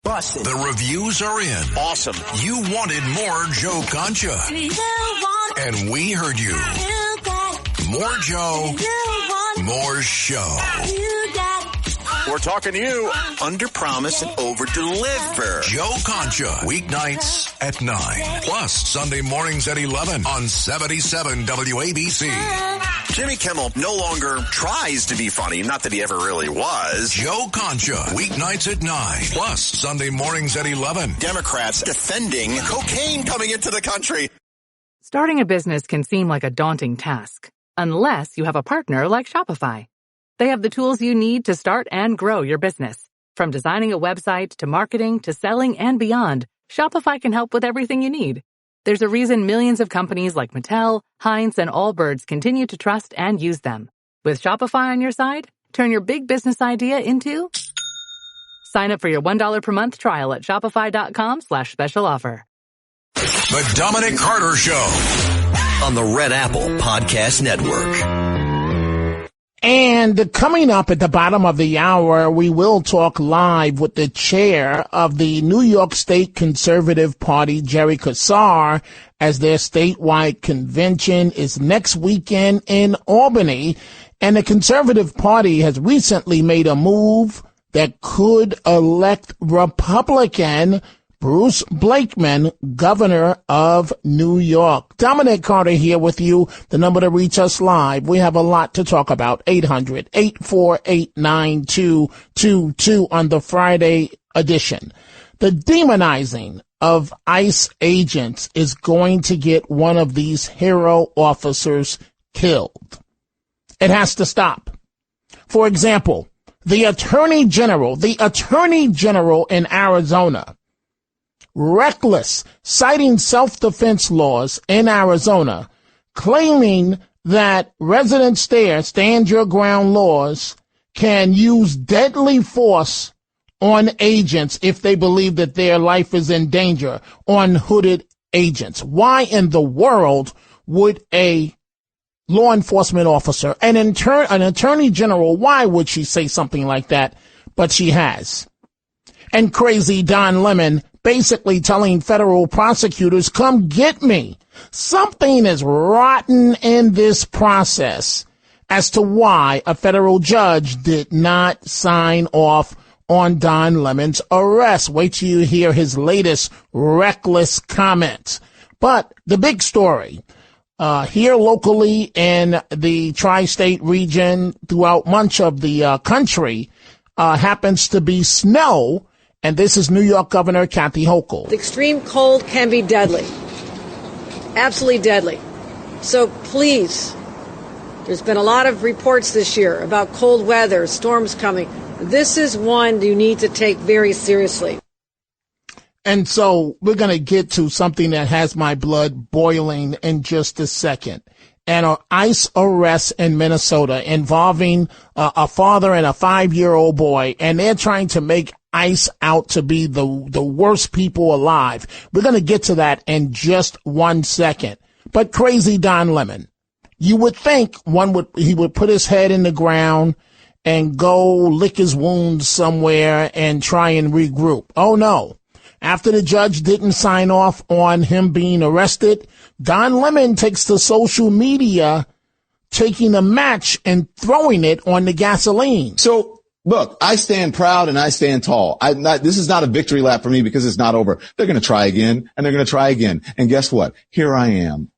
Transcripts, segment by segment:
Busted. The reviews are in. Awesome. You wanted more Joe Concha. And we heard you. More Joe. More show. We're talking to you. Under promise and over deliver. Joe Concha. Weeknights at 9. Plus Sunday mornings at 11 on 77 WABC. Jimmy Kimmel no longer tries to be funny. Not that he ever really was. Joe Concha. Weeknights at 9. Plus Sunday mornings at 11. Democrats defending cocaine coming into the country. Starting a business can seem like a daunting task, unless you have a partner like Shopify. They have the tools you need to start and grow your business. From designing a website to marketing to selling and beyond, Shopify can help with everything you need. There's a reason millions of companies like Mattel, Heinz, and Allbirds continue to trust and use them. With Shopify on your side, turn your big business idea into... Sign up for your $1 per month trial at shopify.com/special offer. The Dominic Carter Show on the Red Apple Podcast Network. And coming up at the bottom of the hour, we will talk live with the chair of the New York State Conservative Party, Jerry Kassar, as their statewide convention is next weekend in Albany. And the Conservative Party has recently made a move that could elect Republican Bruce Blakeman, governor of New York. Dominic Carter here with you. The number to reach us live. We have a lot to talk about. 800-848-9222 on the Friday edition. The demonizing of ICE agents is going to get one of these hero officers killed. It has to stop. For example, the Attorney General in Arizona, reckless, citing self-defense laws in Arizona, claiming that residents there, stand your ground laws, can use deadly force on agents if they believe that their life is in danger, on hooded agents. Why in the world would a law enforcement officer, an attorney general, why would she say something like that? But she has. And crazy Don Lemon basically telling federal prosecutors, come get me. Something is rotten in this process as to why a federal judge did not sign off on Don Lemon's arrest. Wait till you hear his latest reckless comments. But the big story, here locally in the tri-state region, throughout much of the country, happens to be snow. And this is New York Governor Kathy Hochul. The extreme cold can be deadly, absolutely deadly. So please, there's been a lot of reports this year about cold weather, storms coming. This is one you need to take very seriously. And so we're going to get to something that has my blood boiling in just a second. And ICE arrest in Minnesota involving a father and a 5-year-old boy, and they're trying to make ICE out to be the worst people alive. We're going to get to that in just 1 second. But crazy Don Lemon, you would think he would put his head in the ground and go lick his wounds somewhere and try and regroup. Oh no. After the judge didn't sign off on him being arrested, Don Lemon takes to social media, taking a match and throwing it on the gasoline. So, look, I stand proud and I stand tall. This is not a victory lap for me because it's not over. They're going to try again and they're going to try again. And guess what? Here I am.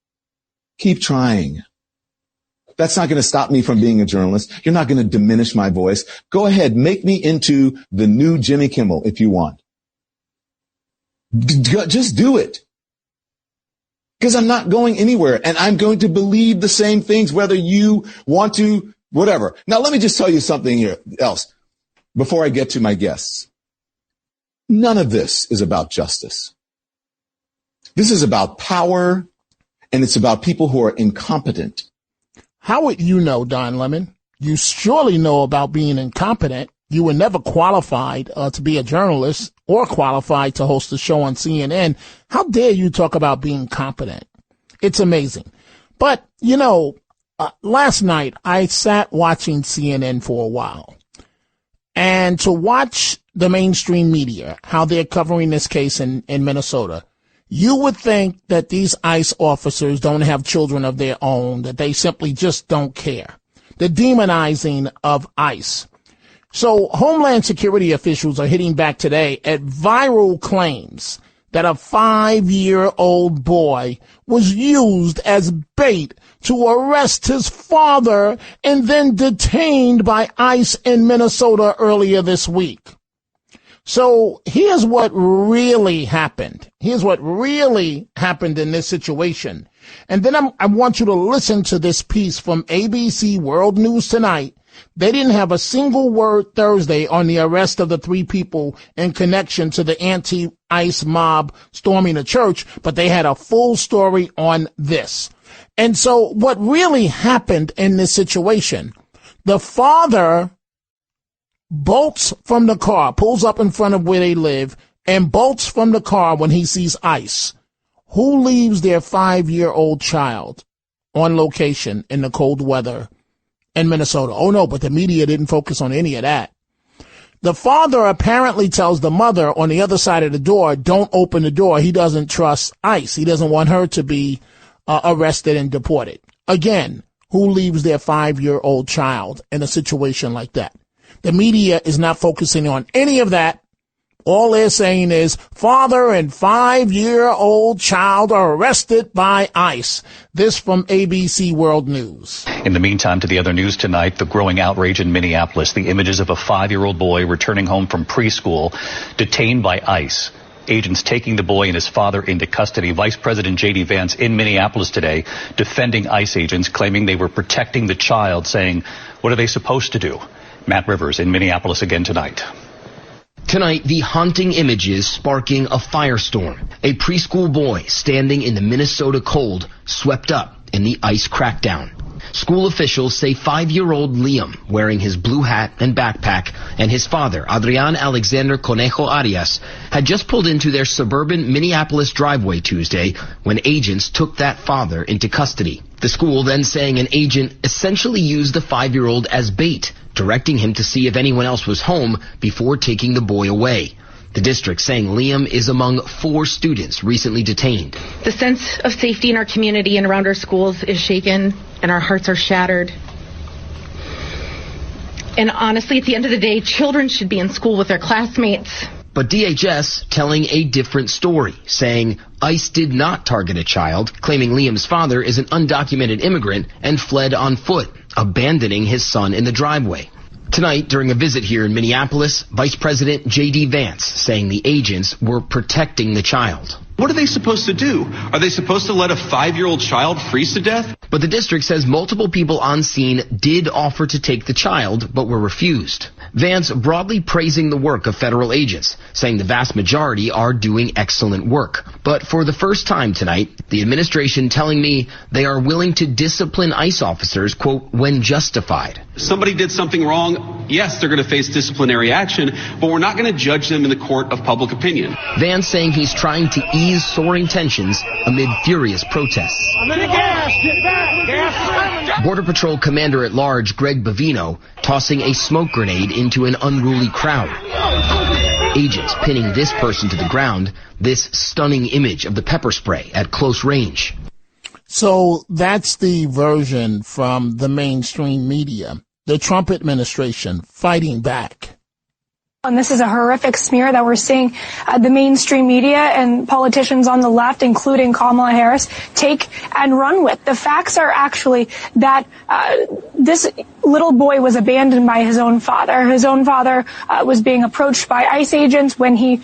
Keep trying. That's not going to stop me from being a journalist. You're not going to diminish my voice. Go ahead. Make me into the new Jimmy Kimmel if you want. Just do it. Because I'm not going anywhere and I'm going to believe the same things, whether you want to, whatever. Now, let me just tell you something else before I get to my guests. None of this is about justice. This is about power, and it's about people who are incompetent. How would you know, Don Lemon? You surely know about being incompetent. You were never qualified to be a journalist or qualified to host a show on CNN. How dare you talk about being competent? It's amazing. But, last night I sat watching CNN for a while. And to watch the mainstream media, how they're covering this case in Minnesota, you would think that these ICE officers don't have children of their own, that they simply just don't care. The demonizing of ICE. So Homeland Security officials are hitting back today at viral claims that a 5-year-old boy was used as bait to arrest his father and then detained by ICE in Minnesota earlier this week. So here's what really happened. Here's what really happened in this situation. And then I want you to listen to this piece from ABC World News Tonight. They didn't have a single word Thursday on the arrest of the 3 people in connection to the anti-ICE mob storming a church, but they had a full story on this. And so what really happened in this situation, the father bolts from the car, pulls up in front of where they live, and bolts from the car when he sees ICE. Who leaves their 5-year-old child on location in the cold weather in Minnesota? Oh, no, but the media didn't focus on any of that. The father apparently tells the mother on the other side of the door, don't open the door. He doesn't trust ICE. He doesn't want her to be arrested and deported. Again, who leaves their 5-year-old child in a situation like that? The media is not focusing on any of that. All they're saying is father and 5-year-old child are arrested by ICE. This from ABC World News. In the meantime, to the other news tonight, the growing outrage in Minneapolis, the images of a 5-year-old boy returning home from preschool, detained by ICE. Agents taking the boy and his father into custody. Vice President J.D. Vance in Minneapolis today defending ICE agents, claiming they were protecting the child, saying, what are they supposed to do? Matt Rivers in Minneapolis again tonight. Tonight, the haunting images sparking a firestorm. A preschool boy standing in the Minnesota cold, swept up in the ICE crackdown. School officials say 5-year-old Liam, wearing his blue hat and backpack, and his father, Adrian Alexander Conejo Arias, had just pulled into their suburban Minneapolis driveway Tuesday when agents took that father into custody. The school then saying an agent essentially used the 5-year-old as bait, directing him to see if anyone else was home before taking the boy away. The district saying Liam is among 4 students recently detained. The sense of safety in our community and around our schools is shaken, and our hearts are shattered. And honestly, at the end of the day, children should be in school with their classmates. But DHS telling a different story, saying ICE did not target a child, claiming Liam's father is an undocumented immigrant and fled on foot, abandoning his son in the driveway. Tonight, during a visit here in Minneapolis, Vice President J.D. Vance saying the agents were protecting the child. What are they supposed to do? Are they supposed to let a 5-year-old child freeze to death? But the district says multiple people on scene did offer to take the child, but were refused. Vance broadly praising the work of federal agents, saying the vast majority are doing excellent work. But for the first time tonight, the administration telling me they are willing to discipline ICE officers, quote, when justified. Somebody did something wrong. Yes, they're going to face disciplinary action, but we're not going to judge them in the court of public opinion. Vance saying he's trying to ease soaring tensions amid furious protests. Border Patrol Commander-at-Large Greg Bavino tossing a smoke grenade into an unruly crowd. Agents pinning this person to the ground, this stunning image of the pepper spray at close range. So that's the version from the mainstream media. The Trump administration fighting back. And this is a horrific smear that we're seeing the mainstream media and politicians on the left, including Kamala Harris, take and run with. The facts are actually that this little boy was abandoned by his own father. His own father was being approached by ICE agents when he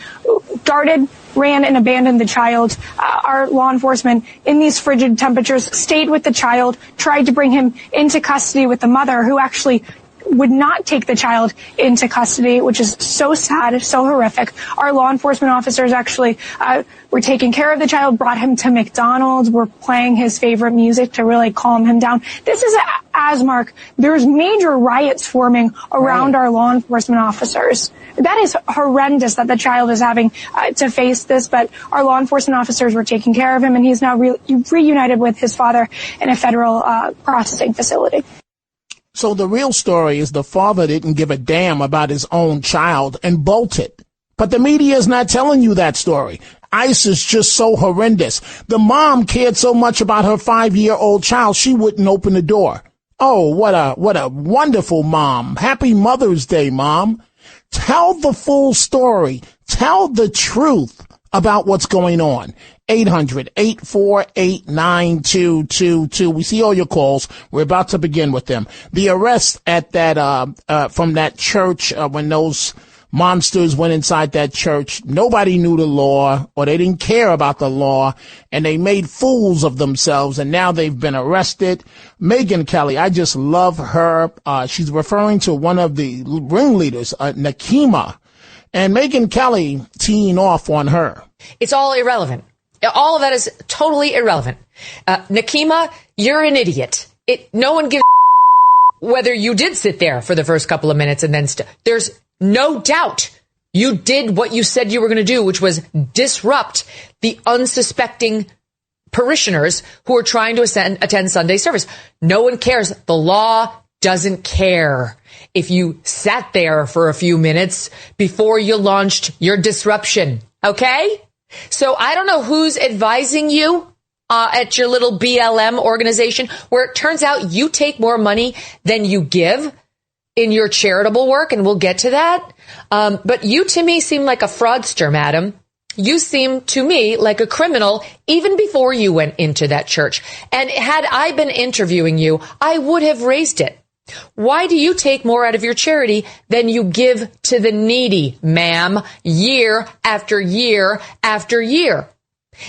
ran and abandoned the child. Our law enforcement in these frigid temperatures stayed with the child, tried to bring him into custody with the mother, who actually would not take the child into custody, which is so sad, so horrific. Our law enforcement officers actually were taking care of the child, brought him to McDonald's, were playing his favorite music to really calm him down. This is Asmark. There's major riots forming around our law enforcement officers. That is horrendous that the child is having to face this, but our law enforcement officers were taking care of him, and he's now reunited with his father in a federal processing facility. So the real story is the father didn't give a damn about his own child and bolted. But the media is not telling you that story. ICE is just so horrendous. The mom cared so much about her 5-year-old child, she wouldn't open the door. Oh, what a wonderful mom. Happy Mother's Day, Mom. Tell the full story. Tell the truth about what's going on. 800-848-9222. We see all your calls. We're about to begin with them. The arrest at that, from that church, when those monsters went inside that church, nobody knew the law, or they didn't care about the law, and they made fools of themselves, and now they've been arrested. Megyn Kelly, I just love her. She's referring to one of the ringleaders, Nikima, and Megyn Kelly teeing off on her. It's all irrelevant. All of that is totally irrelevant. Nikima, you're an idiot. No one gives whether you did sit there for the first couple of minutes and then there's no doubt you did what you said you were going to do, which was disrupt the unsuspecting parishioners who are trying to attend Sunday service. No one cares. The law doesn't care if you sat there for a few minutes before you launched your disruption. Okay? So I don't know who's advising you at your little BLM organization, where it turns out you take more money than you give in your charitable work, and we'll get to that. But you, to me, seem like a fraudster, madam. You seem to me like a criminal even before you went into that church. And had I been interviewing you, I would have raised it. Why do you take more out of your charity than you give to the needy, ma'am, year after year after year?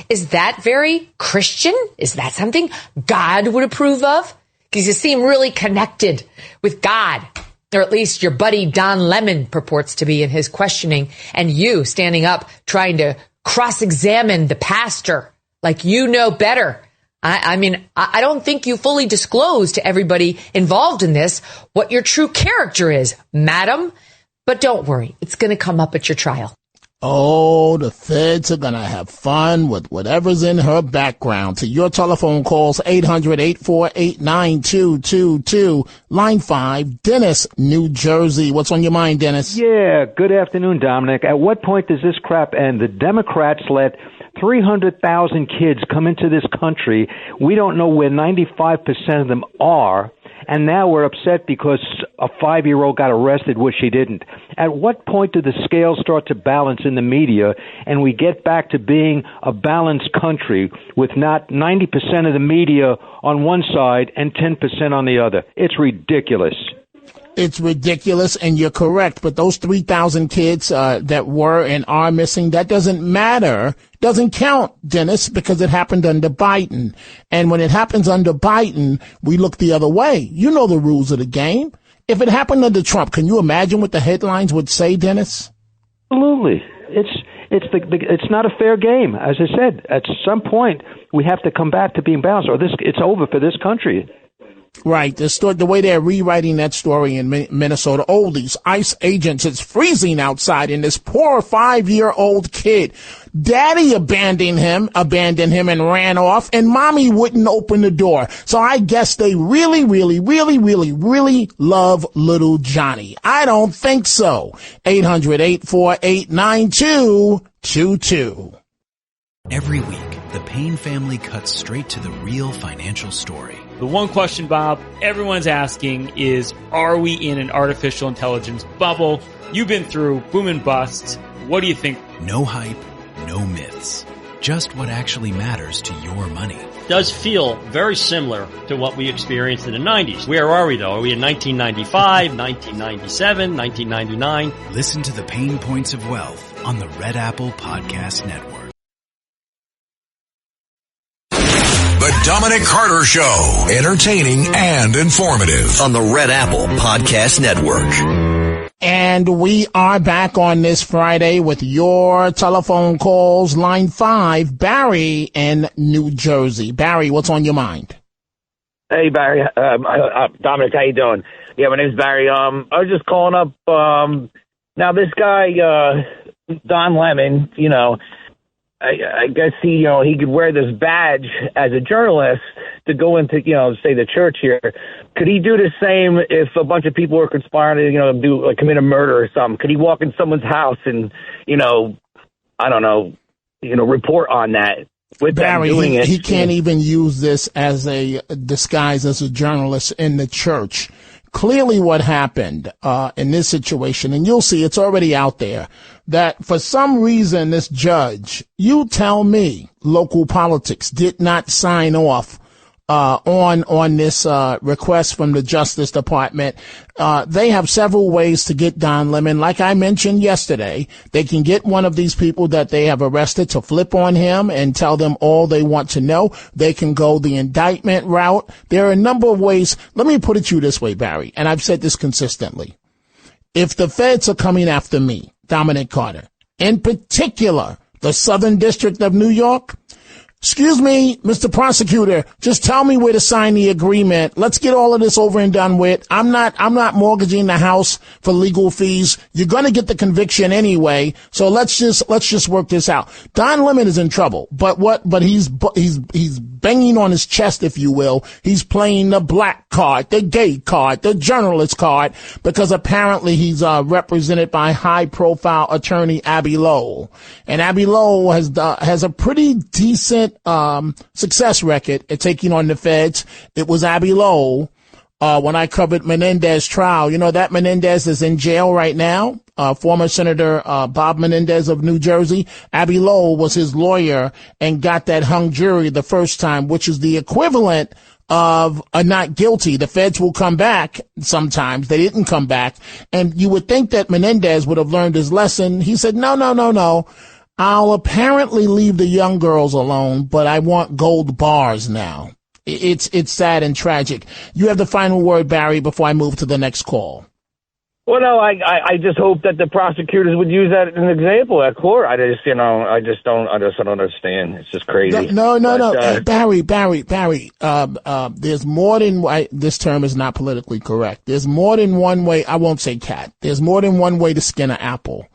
Is that very Christian? Is that something God would approve of? Because you seem really connected with God. Or at least your buddy Don Lemon purports to be in his questioning, and you standing up trying to cross-examine the pastor like you know better. I mean, I don't think you fully disclosed to everybody involved in this what your true character is, madam. But don't worry, it's going to come up at your trial. Oh, the feds are going to have fun with whatever's in her background. To your telephone calls, 800-848-9222, line 5, Dennis, New Jersey. What's on your mind, Dennis? Yeah, good afternoon, Dominic. At what point does this crap end? The Democrats let 300,000 kids come into this country. We don't know where 95% of them are. And now we're upset because a 5-year-old got arrested, which she didn't. At what point do the scales start to balance in the media and we get back to being a balanced country with not 90% of the media on one side and 10% on the other? It's ridiculous. It's ridiculous, and you're correct. But those 3,000 kids that were and are missing, that doesn't matter, doesn't count, Dennis, because it happened under Biden. And when it happens under Biden, we look the other way. You know the rules of the game. If it happened under Trump, can you imagine what the headlines would say, Dennis? Absolutely. It's not a fair game. As I said, at some point, we have to come back to being balanced, or it's over for this country. Right. The way they're rewriting that story in Minnesota. Oh, these ICE agents, it's freezing outside, and this poor 5-year-old kid, daddy abandoned him and ran off, and mommy wouldn't open the door. So I guess they really, really, really, really, really love little Johnny. I don't think so. 800-848-9222. Every week, the Payne family cuts straight to the real financial story. The one question, Bob, everyone's asking is, are we in an artificial intelligence bubble? You've been through boom and bust. What do you think? No hype, no myths. Just what actually matters to your money. Does feel very similar to what we experienced in the 90s. Where are we, though? Are we in 1995, 1997, 1999? Listen to the Pain Points of Wealth on the Red Apple Podcast Network. The Dominic Carter Show. Entertaining and informative. On the Red Apple Podcast Network. And we are back on this Friday with your telephone calls. Line 5, Barry in New Jersey. Barry, what's on your mind? Hey, Barry. Dominic, how you doing? Yeah, my name's Barry. I was just calling up. Now, this guy, Don Lemon, I guess he could wear this badge as a journalist to go into, say the church here, could he do the same if a bunch of people were conspiring to, commit a murder or something? Could he walk in someone's house and, I don't know, report on that? With Barry, them doing he can't even use this as a disguise as a journalist in the church. Clearly what happened in this situation, and you'll see it's already out there, that for some reason this judge, you tell me, local politics, did not sign off on this request from the Justice Department. They have several ways to get Don Lemon. Like I mentioned yesterday, they can get one of these people that they have arrested to flip on him and tell them all they want to know. They can go the indictment route. There are a number of ways. Let me put it to you this way, Barry, and I've said this consistently. If the feds are coming after me, Dominic Carter, in particular, the Southern District of New York, excuse me, Mr. Prosecutor, just tell me where to sign the agreement. Let's get all of this over and done with. I'm not mortgaging the house for legal fees. You're going to get the conviction anyway. So let's just work this out. Don Lemon is in trouble, but he's banging on his chest, if you will. He's playing the black card, the gay card, the journalist card, because apparently he's represented by high profile attorney Abby Lowell. And Abby Lowell has a pretty decent success record at taking on the feds. It was Abby Lowell when I covered Menendez's trial. You know that Menendez is in jail right now. Former Senator Bob Menendez of New Jersey. Abby Lowell was his lawyer and got that hung jury the first time, which is the equivalent of a not guilty. The feds will come back sometimes. They didn't come back. And you would think that Menendez would have learned his lesson. He said, no. I'll apparently leave the young girls alone, but I want gold bars now. It's sad and tragic. You have the final word, Barry, before I move to the next call. Well, no, I just hope that the prosecutors would use that as an example at court. I just don't understand. It's just crazy. No. Barry. There's more than this term is not politically correct. There's more than one way. I won't say cat. There's more than one way to skin an apple.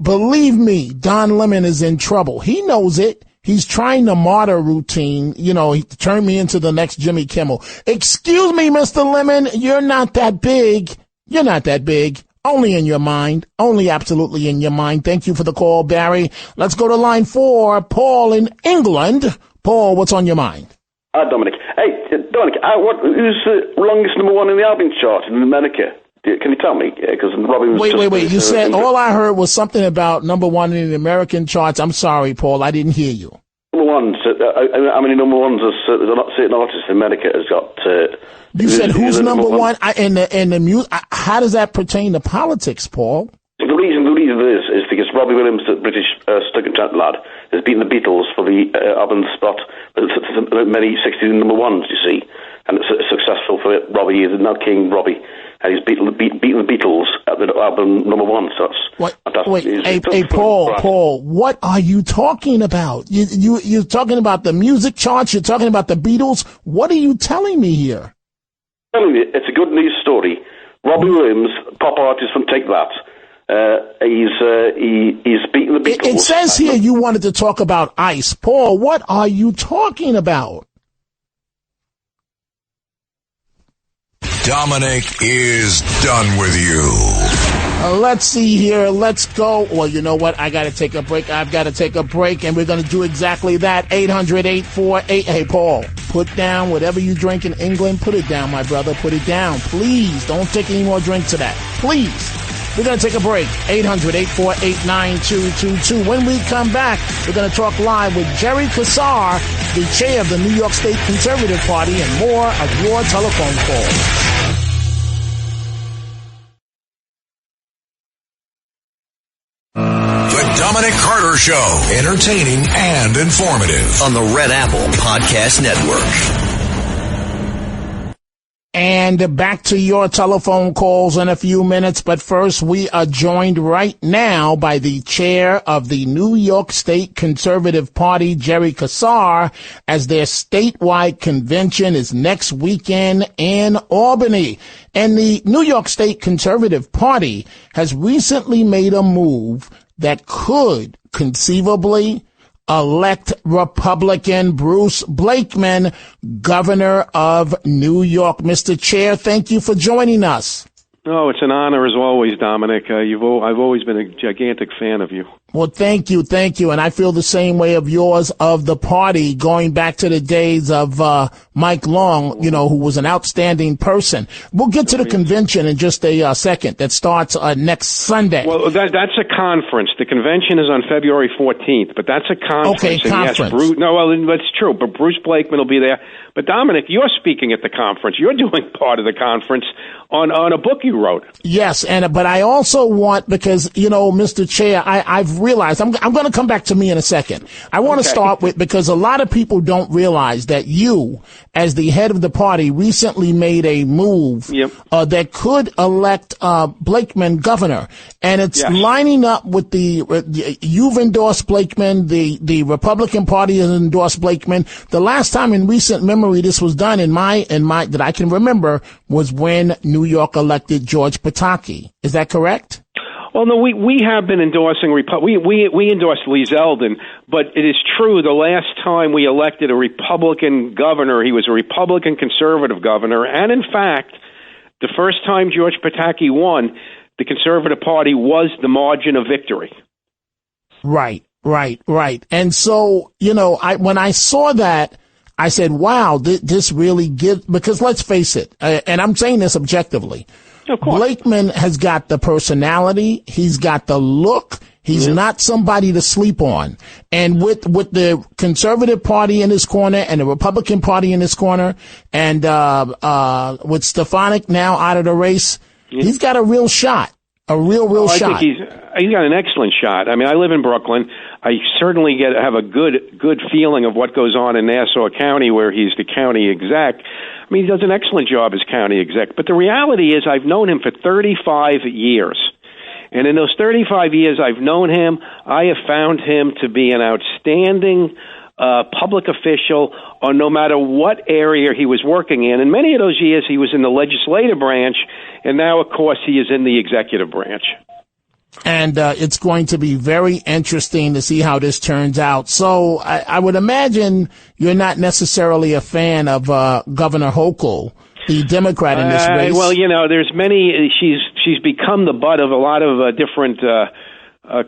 Believe me, Don Lemon is in trouble. He knows it. He's trying the martyr routine. He turned me into the next Jimmy Kimmel. Excuse me, Mr. Lemon, you're not that big. You're not that big. Only in your mind. Only absolutely in your mind. Thank you for the call, Barry. Let's go to line 4. Paul in England. Paul, what's on your mind? Dominic. Hey, Dominic, who's the longest number one in the album chart in America? Can you tell me? Because Wait. You said all I heard was something about number one in the American charts. I'm sorry, Paul. I didn't hear you. Number ones. How many number ones has certain artists in America has got? You said who's number one in the music? How does that pertain to politics, Paul? The reason is because Robbie Williams, the British stuck-and-chant lad, has beaten the Beatles for the album spot. Many 60 number ones, you see, and it's successful for Robbie. He's now King Robbie. And he's beaten the Beatles at the album number one. So Paul, what are you talking about? You're talking about the music charts. You're talking about the Beatles. What are you telling me here? I'm telling you, it's a good news story. Robbie Williams, pop artist from Take That. He's beaten the Beatles. It says here you wanted to talk about ICE. Paul, what are you talking about? Dominic is done with you. Let's see here. Let's go. Well, you know what? I got to take a break. I've got to take a break, and we're going to do exactly that. 800-848. Hey, Paul, put down whatever you drink in England. Put it down, my brother. Put it down. Please don't take any more drink to that. Please. We're going to take a break. 800-848-9222. When we come back, we're going to talk live with Jerry Kassar, the chair of the New York State Conservative Party, and more of your telephone calls. The Dominic Carter Show. Entertaining and informative. On the Red Apple Podcast Network. And back to your telephone calls in a few minutes. But first, we are joined right now by the chair of the New York State Conservative Party, Jerry Kassar, as their statewide convention is next weekend in Albany. And the New York State Conservative Party has recently made a move that could conceivably elect Republican Bruce Blakeman governor of New York. Mr. Chair, thank you for joining us. Oh, it's an honor as always, Dominic. I've always been a gigantic fan of you. Well, thank you. And I feel the same way of yours of the party, going back to the days of Mike Long, who was an outstanding person. We'll get to the convention in just a second. That starts next Sunday. Well, that's a conference. The convention is on February 14th, but that's a conference. Okay, conference. Yes, that's true, but Bruce Blakeman will be there. But Dominic, you're speaking at the conference. You're doing part of the conference on a book you wrote. Yes, but I also want, because, Mr. Chair, I've realized, I'm going to come back to me in a second. I want to start with, because a lot of people don't realize that you, as the head of the party, recently made a move that could elect Blakeman governor. And it's lining up with you've endorsed Blakeman, the Republican Party has endorsed Blakeman. The last time in recent memory this was done in my that I can remember was when New York elected George Pataki. Is that correct? Well, no, we have been endorsing we endorsed Lee Zeldin, but it is true the last time we elected a Republican governor, he was a Republican conservative governor, and in fact, the first time George Pataki won, the Conservative Party was the margin of victory. Right. And so, when I saw that, I said, wow, this really gives, because let's face it, and I'm saying this objectively, of course, Blakeman has got the personality, he's got the look, he's not somebody to sleep on. And with the Conservative Party in his corner and the Republican Party in his corner, and with Stefanik now out of the race, he's got a real shot. A real shot. I think he's got an excellent shot. I mean, I live in Brooklyn. I certainly have a good feeling of what goes on in Nassau County, where he's the county exec. I mean, he does an excellent job as county exec. But the reality is, I've known him for 35 years. And in those 35 years I've known him, I have found him to be an outstanding public official, or no matter what area he was working in. And many of those years he was in the legislative branch, and now, of course, he is in the executive branch. And it's going to be very interesting to see how this turns out. So I would imagine you're not necessarily a fan of Governor Hochul, the Democrat in this race. Well, there's many. She's become the butt of a lot of different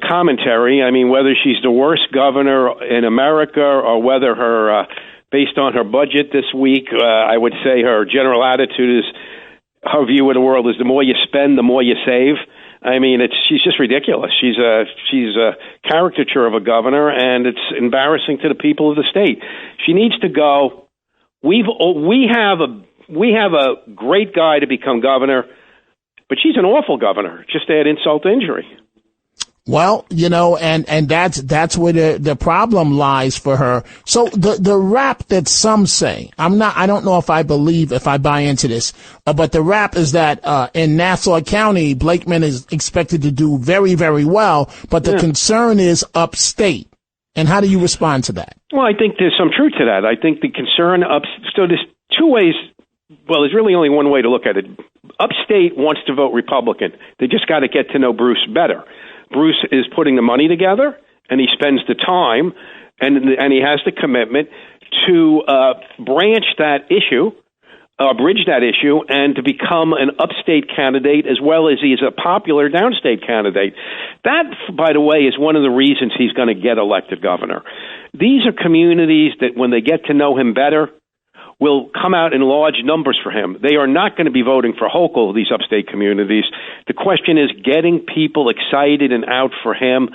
commentary. I mean, whether she's the worst governor in America or whether based on her budget this week, I would say her general attitude is, her view of the world is the more you spend, the more you save. I mean, she's just ridiculous. She's a caricature of a governor, and it's embarrassing to the people of the state. She needs to go. We have a great guy to become governor, but she's an awful governor. Just to add insult to injury. Well, and that's where the problem lies for her. So the rap that some say, I don't know if I buy into this, but the rap is that in Nassau County, Blakeman is expected to do very, very well, but the concern is upstate. And how do you respond to that? Well, I think there's some truth to that. I think the concern so there's two ways. Well, there's really only one way to look at it. Upstate wants to vote Republican. They just got to get to know Bruce better. Bruce is putting the money together, and he spends the time, and he has the commitment to bridge that issue, and to become an upstate candidate as well as he is a popular downstate candidate. That, by the way, is one of the reasons he's going to get elected governor. These are communities that, when they get to know him better, will come out in large numbers for him. They are not going to be voting for Hochul, these upstate communities. The question is getting people excited and out for him.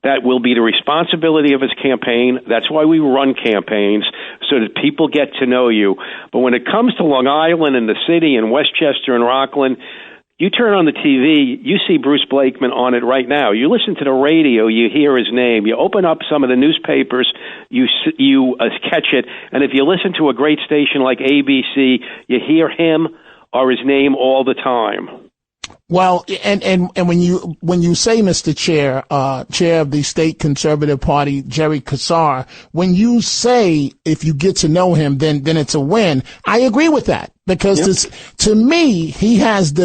That will be the responsibility of his campaign. That's why we run campaigns, so that people get to know you. But when it comes to Long Island and the city and Westchester and Rockland, you turn on the TV, you see Bruce Blakeman on it right now. You listen to the radio, you hear his name. You open up some of the newspapers, you catch it. And if you listen to a great station like ABC, you hear him or his name all the time. Well, and when you say, Mr. Chair, Chair of the State Conservative Party, Jerry Kassar, when you say if you get to know him, then it's a win. I agree with that. Because to me, he has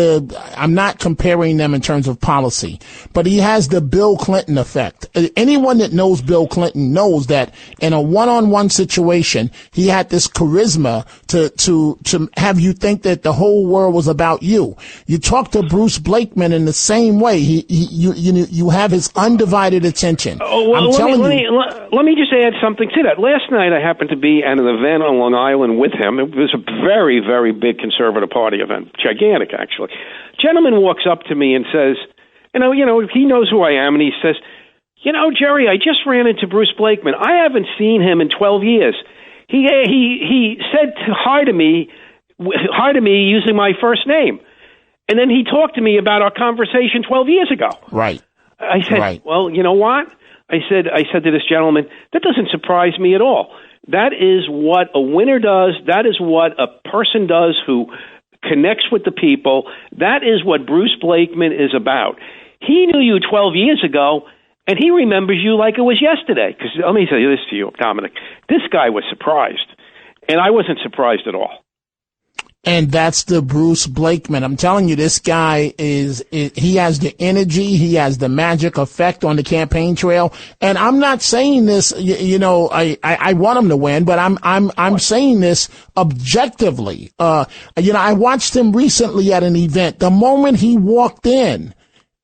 I'm not comparing them in terms of policy, but he has the Bill Clinton effect. Anyone that knows Bill Clinton knows that in a one-on-one situation, he had this charisma to have you think that the whole world was about you. You talk to Bruce Blakeman in the same way. You have his undivided attention. Oh, well, let me just add something to that. Last night, I happened to be at an event on Long Island with him. It was a very, very big Conservative Party event, gigantic actually. Gentleman walks up to me and says, you know, he knows who I am, and he says, Jerry, I just ran into Bruce Blakeman. I haven't seen him in 12 years. He said hi to me using my first name, and then he talked to me about our conversation 12 years ago. Right. I said, well, you know what? I said to this gentleman, that doesn't surprise me at all. That is what a winner does. That is what a person does who connects with the people. That is what Bruce Blakeman is about. He knew you 12 years ago, and he remembers you like it was yesterday. Because let me say this to you, Dominic. This guy was surprised, and I wasn't surprised at all. And that's the Bruce Blakeman. I'm telling you, this guy he has the energy. He has the magic effect on the campaign trail. And I'm not saying this, I want him to win, but I'm saying this objectively. I watched him recently at an event. The moment he walked in,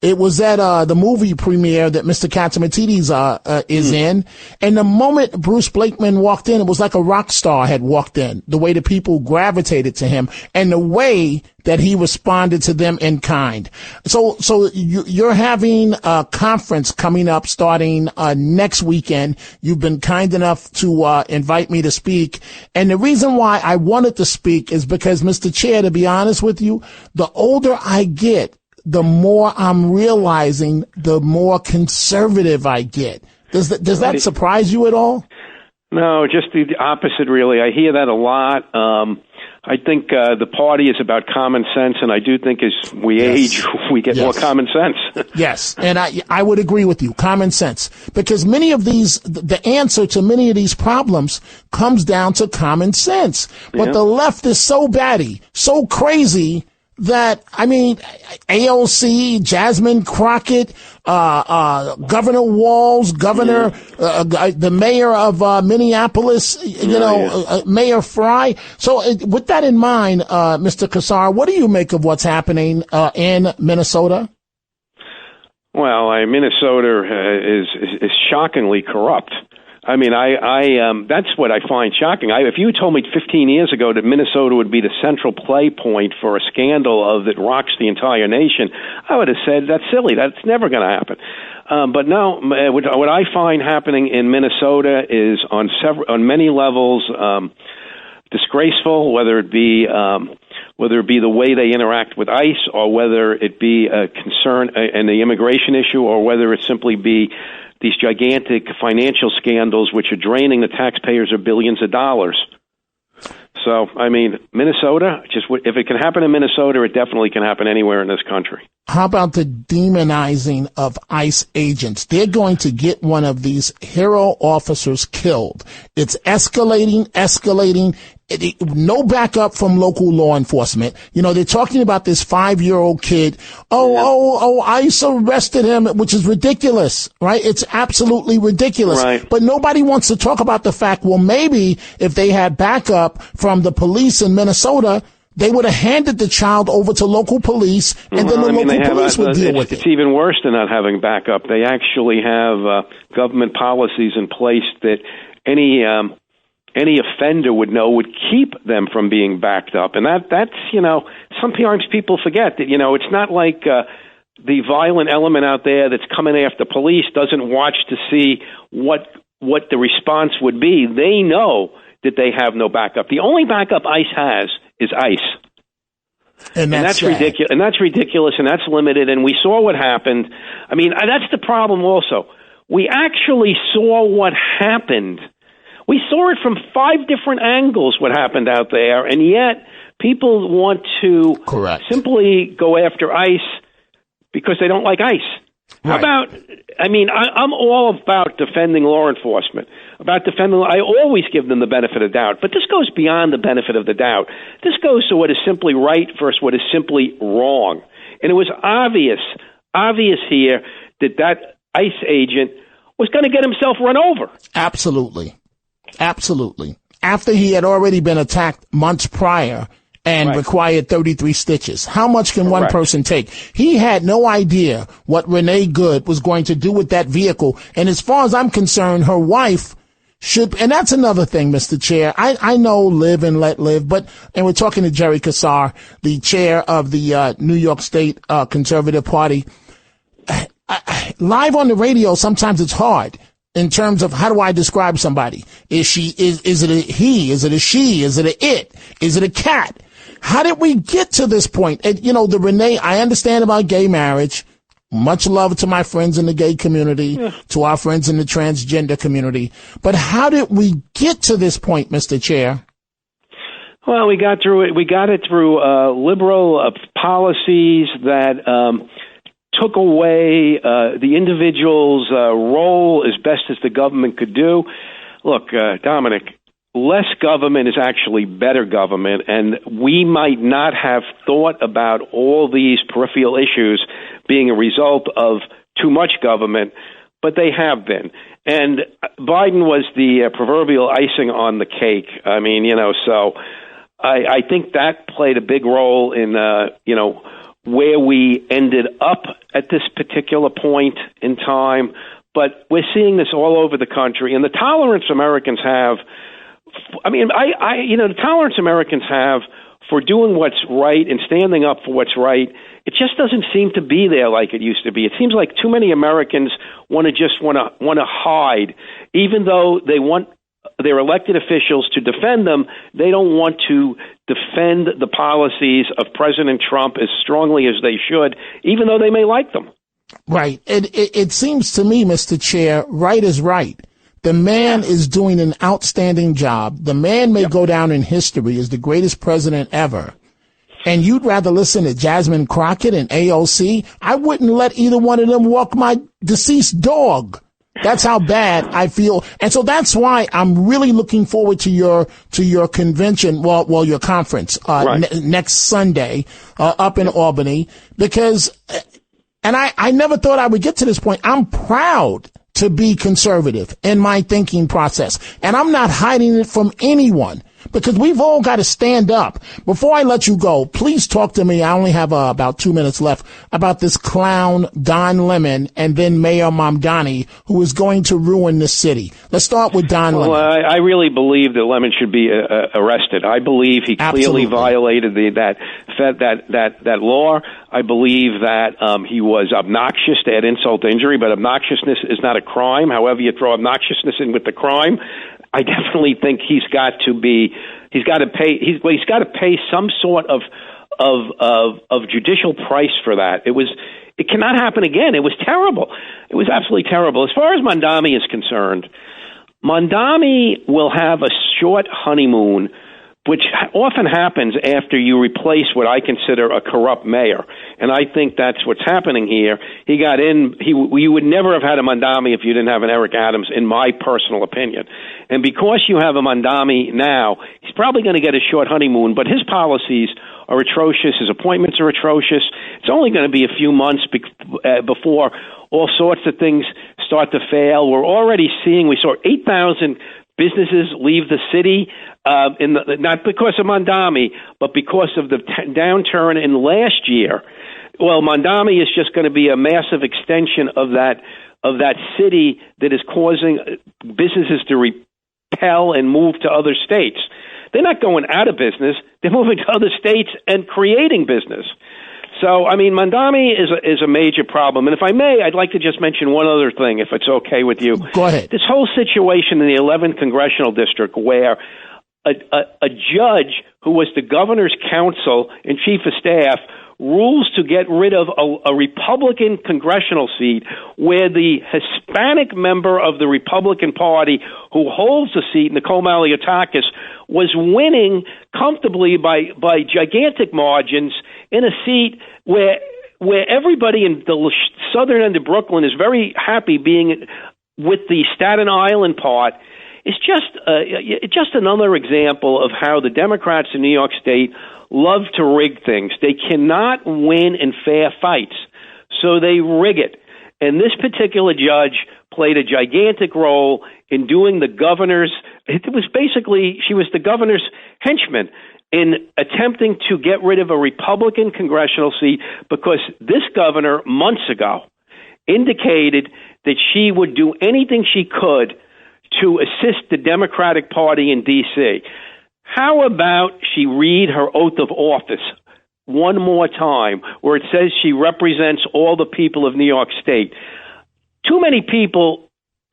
it was at the movie premiere that Mr. Katsimatidis is in. And the moment Bruce Blakeman walked in, it was like a rock star had walked in, the way the people gravitated to him and the way that he responded to them in kind. So you're having a conference coming up starting next weekend. You've been kind enough to invite me to speak. And the reason why I wanted to speak is because, Mr. Chair, to be honest with you, the older I get, the more I'm realizing, the more conservative I get. Does that surprise you at all? No, just the opposite, really. I hear that a lot. I think the party is about common sense, and I do think as we age, we get more common sense. Yes, and I would agree with you, common sense. Because many of these, the answer to many of these problems comes down to common sense. But the left is so batty, so crazy, that, AOC, Jasmine Crockett, Governor Walz, the mayor of Minneapolis, Mayor Fry. So with that in mind, Mr. Kassar, what do you make of what's happening in Minnesota? Well, Minnesota is shockingly corrupt. That's what I find shocking. If you told me 15 years ago that Minnesota would be the central play point for a scandal that rocks the entire nation, I would have said that's silly. That's never going to happen. But no, what I find happening in Minnesota is on many levels disgraceful. Whether it be the way they interact with ICE, or whether it be a concern and the immigration issue, or whether it simply be these gigantic financial scandals which are draining the taxpayers of billions of dollars. So, Minnesota, if it can happen in Minnesota, it definitely can happen anywhere in this country. How about the demonizing of ICE agents? They're going to get one of these hero officers killed. It's escalating. No backup from local law enforcement. They're talking about this 5-year-old kid. ICE arrested him, which is ridiculous, right? It's absolutely ridiculous. Right. But nobody wants to talk about the fact, well, maybe if they had backup from the police in Minnesota, they would have handed the child over to local police, and then the local police would deal with it. It's even worse than not having backup. They actually have government policies in place that any offender would know would keep them from being backed up. And that's sometimes people forget that, it's not like the violent element out there that's coming after police doesn't watch to see what the response would be. They know that they have no backup. The only backup ICE has is ICE. And that's ridiculous. And that's ridiculous, and that's limited. And we saw what happened. That's the problem also. We actually saw what happened. We saw it from 5 different angles, what happened out there, and yet people want to simply go after ICE because they don't like ICE. How about, I'm all about defending law enforcement, I always give them the benefit of the doubt, but this goes beyond the benefit of the doubt. This goes to what is simply right versus what is simply wrong. And it was obvious here that ICE agent was going to get himself run over. Absolutely. After he had already been attacked months prior and required 33 stitches. How much can one person take? He had no idea what Renee Good was going to do with that vehicle. And as far as I'm concerned, her wife should, and that's another thing, Mr. Chair. I know live and let live, and we're talking to Jerry Kassar, the chair of the New York State Conservative Party. Live on the radio, sometimes it's hard in terms of how do I describe somebody? Is it a he? Is it a she? Is it a it? Is it a cat? How did we get to this point? And, the Renee, I understand about gay marriage. Much love to my friends in the gay community, to our friends in the transgender community. But how did we get to this point, Mr. Chair? Well, we got through it. We got it through liberal policies that took away the individual's role as best as the government could do. Look, Dominic, less government is actually better government, and we might not have thought about all these peripheral issues being a result of too much government, but they have been. And Biden was the proverbial icing on the cake. So I think that played a big role in, where we ended up at this particular point in time. But we're seeing this all over the country, and the tolerance Americans have, the tolerance Americans have for doing what's right and standing up for what's right, it just doesn't seem to be there like it used to be. It seems like too many Americans want to hide, even though they want their elected officials to defend them. They don't want to defend the policies of President Trump as strongly as they should, even though they may like them. Right. It seems to me, Mr. Chair, right is right. The man is doing an outstanding job. The man may go down in history as the greatest president ever. And you'd rather listen to Jasmine Crockett and AOC? I wouldn't let either one of them walk my deceased dog. That's how bad I feel. And so that's why I'm really looking forward to your convention, your conference, next Sunday, up in Albany, because, and I never thought I would get to this point. I'm proud to be conservative in my thinking process. And I'm not hiding it from anyone, because we've all got to stand up. Before I let you go, please talk to me. I only have about 2 minutes left about this clown, Don Lemon, and then Mayor Mamdani, who is going to ruin this city. Let's start with Don Lemon. I really believe that Lemon should be arrested. I believe he clearly violated that law. I believe that he was obnoxious to add insult to injury, but obnoxiousness is not a crime. However, you throw obnoxiousness in with the crime, I definitely think he's got to pay some sort of judicial price for that. It cannot happen again. It was terrible. It was absolutely terrible. As far as Mamdani is concerned, Mamdani will have a short honeymoon, which often happens after you replace what I consider a corrupt mayor. And I think that's what's happening here. He got in, you would never have had a Mamdani if you didn't have an Eric Adams, in my personal opinion. And because you have a Mamdani now, he's probably going to get a short honeymoon, but his policies are atrocious. His appointments are atrocious. It's only going to be a few months before all sorts of things start to fail. We saw 8,000 businesses leave the city, not because of Mamdani, but because of the downturn in last year. Well, Mamdani is just going to be a massive extension of that city that is causing businesses to repel and move to other states. They're not going out of business; they're moving to other states and creating business. So, Mamdani is a major problem. And if I may, I'd like to just mention one other thing, if it's okay with you. Go ahead. This whole situation in the 11th Congressional District, where a judge who was the governor's counsel and chief of staff rules to get rid of a Republican congressional seat, where the Hispanic member of the Republican Party who holds the seat, Nicole Maliotakis, was winning comfortably by gigantic margins in a seat where where everybody in the southern end of Brooklyn is very happy being with the Staten Island part, is just another example of how the Democrats in New York State love to rig things. They cannot win in fair fights, so they rig it. And this particular judge played a gigantic role in doing the governor's, she was the governor's henchman in attempting to get rid of a Republican congressional seat, because this governor months ago indicated that she would do anything she could to assist the Democratic Party in D.C. How about she read her oath of office one more time, where it says she represents all the people of New York State? Too many people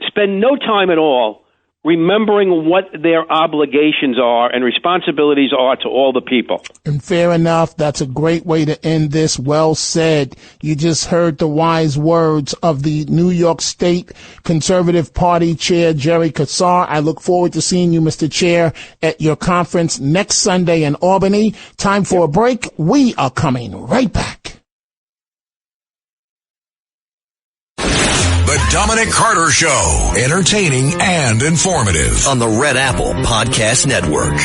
spend no time at all remembering what their obligations are and responsibilities are to all the people. And fair enough. That's a great way to end this. Well said. You just heard the wise words of the New York State Conservative Party Chair, Jerry Kassar. I look forward to seeing you, Mr. Chair, at your conference next Sunday in Albany. Time for a break. We are coming right back. The Dominic Carter Show. Entertaining and informative. On the Red Apple Podcast Network.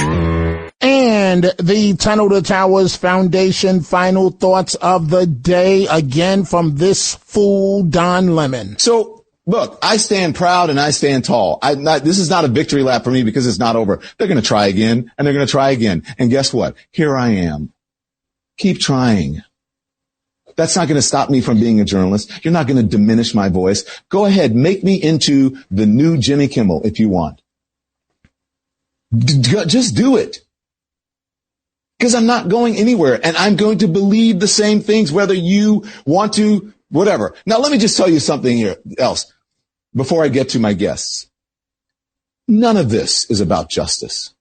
And the Tunnel to Towers Foundation final thoughts of the day, again from this fool, Don Lemon. So, look, I stand proud and I stand tall. This is not a victory lap for me because it's not over. They're going to try again, and they're going to try again. And guess what? Here I am. Keep trying. That's not going to stop me from being a journalist. You're not going to diminish my voice. Go ahead, make me into the new Jimmy Kimmel if you want. Just do it. Because I'm not going anywhere, and I'm going to believe the same things whether you want to, whatever. Now, let me just tell you something else before I get to my guests. None of this is about justice.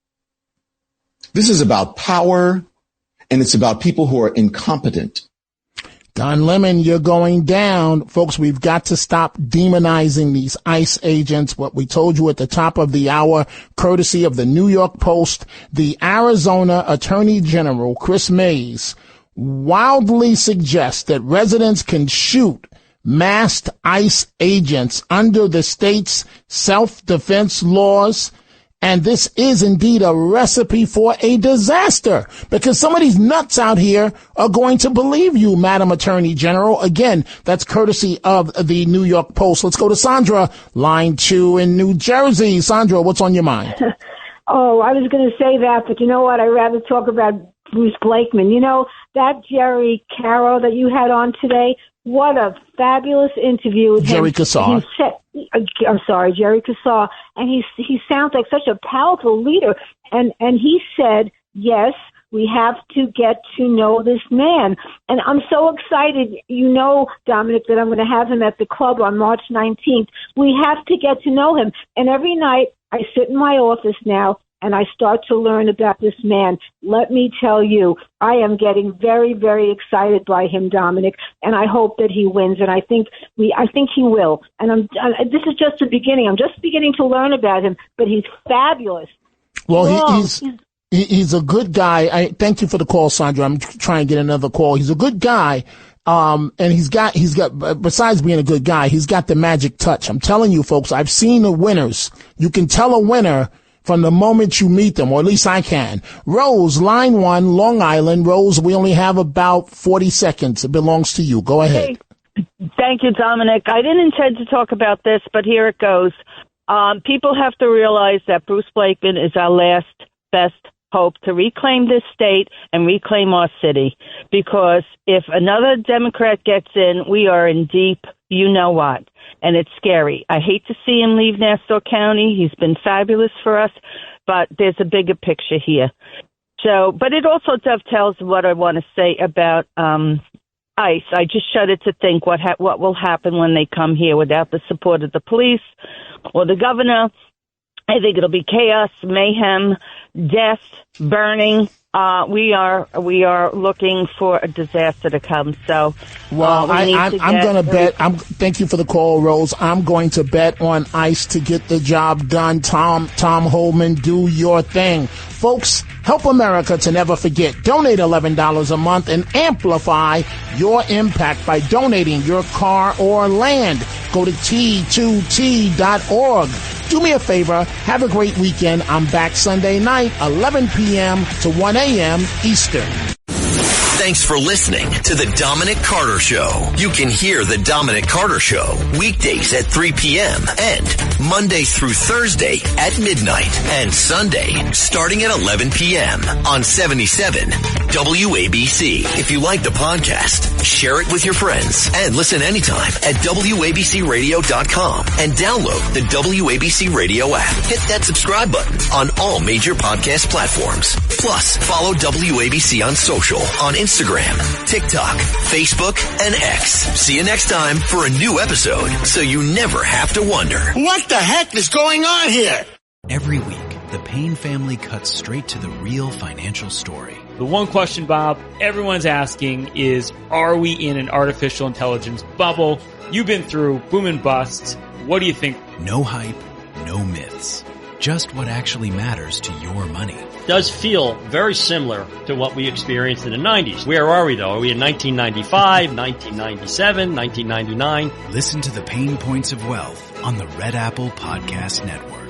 This is about power, and it's about people who are incompetent. Don Lemon, you're going down. Folks, we've got to stop demonizing these ICE agents. What we told you at the top of the hour, courtesy of the New York Post, the Arizona Attorney General, Chris Mays, wildly suggests that residents can shoot masked ICE agents under the state's self-defense laws. And this is indeed a recipe for a disaster, because some of these nuts out here are going to believe you, Madam Attorney General. Again, that's courtesy of the New York Post. Let's go to Sandra, line 2 in New Jersey. Sandra, what's on your mind? Oh, I was going to say that, but you know what? I'd rather talk about Bruce Blakeman. You know, that Jerry Caro that you had on today, what a fabulous interview with Jerry Kassar. I'm sorry, Jerry Kassar. And he sounds like such a powerful leader. And he said, yes, we have to get to know this man. And I'm so excited, you know, Dominic, that I'm going to have him at the club on March 19th. We have to get to know him. And every night I sit in my office now and I start to learn about this man. Let me tell you, I am getting very, very excited by him, Dominic, and I hope that he wins, and I think he will. And this is just the beginning. I'm just beginning to learn about him, but he's fabulous. Well, he's a good guy. I thank you for the call, Sandra. I'm trying to get another call. He's a good guy. And he's got, besides being a good guy, he's got the magic touch. I'm telling you, folks, I've seen the winners. You can tell a winner from the moment you meet them, or at least I can. Rose, line 1, Long Island. Rose, we only have about 40 seconds. It belongs to you. Go ahead. Hey, thank you, Dominic. I didn't intend to talk about this, but here it goes. People have to realize that Bruce Blakeman is our last best hope to reclaim this state and reclaim our city. Because if another Democrat gets in, we are in deep, you know what. And it's scary. I hate to see him leave Nassau County. He's been fabulous for us, but there's a bigger picture here. So, but it also dovetails what I want to say about ICE. I just shudder to think what will happen when they come here without the support of the police or the governor. I think it'll be chaos, mayhem. death, burning. We are looking for a disaster to come. So, well, I'm going to bet. Thank you for the call, Rose. I'm going to bet on ICE to get the job done. Tom Holman, do your thing, folks. Help America to never forget. Donate $11 a month and amplify your impact by donating your car or land. Go to T2T.org. Do me a favor. Have a great weekend. I'm back Sunday night, 11 p.m. to 1 a.m. Eastern. Thanks for listening to The Dominic Carter Show. You can hear The Dominic Carter Show weekdays at 3 p.m. and Monday through Thursday at midnight and Sunday starting at 11 p.m. on 77 WABC. If you like the podcast, share it with your friends and listen anytime at WABCRadio.com and download the WABC Radio app. Hit that subscribe button on all major podcast platforms. Plus, follow WABC on social on Instagram, TikTok, Facebook, and X. See you next time for a new episode so you never have to wonder. What the heck is going on here? Every week, the Payne family cuts straight to the real financial story. The one question, Bob, everyone's asking is, are we in an artificial intelligence bubble? You've been through boom and bust. What do you think? No hype, no myths. Just what actually matters to your money. Does feel very similar to what we experienced in the 90s. Where are we, though? Are we in 1995, 1997, 1999? Listen to the Pain Points of Wealth on the Red Apple Podcast Network.